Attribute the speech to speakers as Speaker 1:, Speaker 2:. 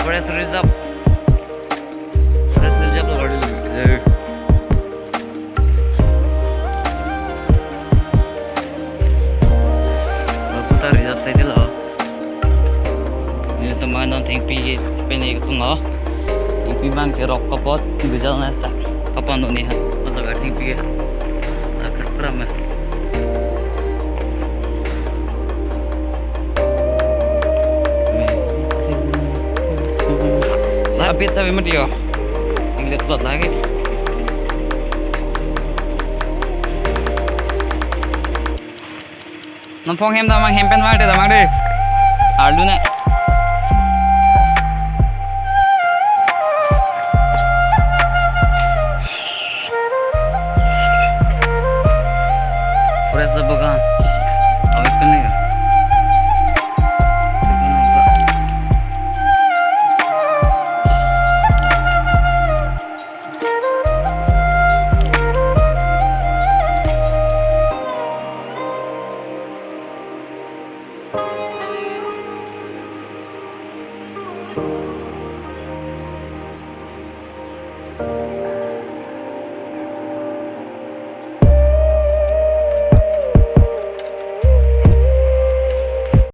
Speaker 1: Forest Reserve. Forest Reserve lo gadi. Puta reserve sai dilo. Ni to mga non thank pi pene sungo. Thank pi bang ke rock kapot bijal na sa. Kapan no ni ha. मतलब thank pi. Akar pram. Tapi mati yo. Ingat plot lagi. Nampong hem damang hempen mati damang deh. Aldu na. Forest bukan. Awak kena.